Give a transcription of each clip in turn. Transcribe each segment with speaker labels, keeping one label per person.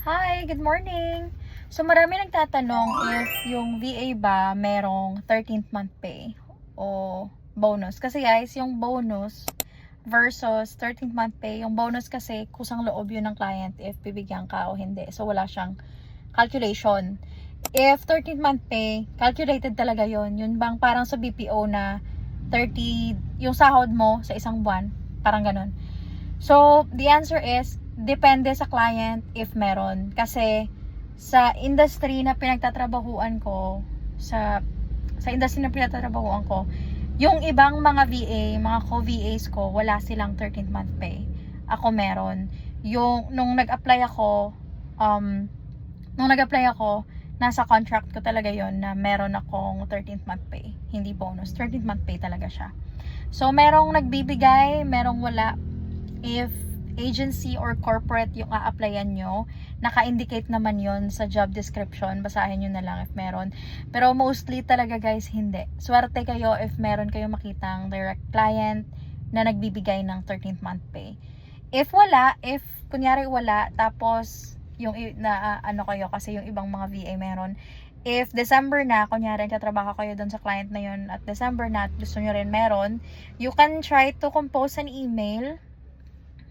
Speaker 1: Hi, good morning! So marami nagtatanong if yung VA ba merong 13th month pay o bonus. Kasi guys, yung bonus versus 13th month pay, yung bonus kasi kusang loob yun ng client if bibigyan ka o hindi. So wala siyang calculation. If 13th month pay, calculated talaga yun. Yun bang parang sa BPO na 30, yung sahod mo sa isang buwan, parang ganun. So, the answer is, depende sa client if meron. Kasi, sa industry na pinagtatrabahuan ko, sa industry na pinagtatrabahuan ko, yung ibang mga VA, mga co-VAs ko, wala silang 13th month pay. Ako meron. Um, nung nag-apply ako, nasa contract ko talaga yon na meron akong 13th month pay. Hindi bonus. 13th month pay talaga siya. So, merong nagbibigay, merong wala. If agency or corporate yung a-applyan nyo, naka-indicate naman yon sa job description. Basahin nyo na lang if meron. Pero mostly talaga guys, hindi. Swerte kayo if meron kayo makitang direct client na nagbibigay ng 13th month pay. If wala, if kunyari wala, tapos yung ano kayo, kasi yung ibang mga VA meron, if December na, kunyari katrabaho kayo doon sa client na yun at December na at gusto nyo rin meron, you can try to compose an email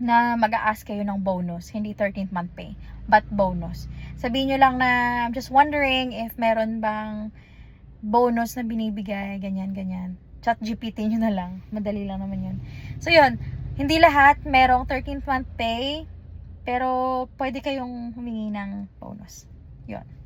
Speaker 1: na mag-a-ask kayo ng bonus, hindi 13th month pay, but bonus. Sabihin nyo lang na, I'm just wondering if meron bang bonus na binibigay, ganyan. Chat GPT nyo na lang, madali lang naman yun. So yun, hindi lahat merong 13th month pay, pero pwede kayong humingi ng bonus. Yun.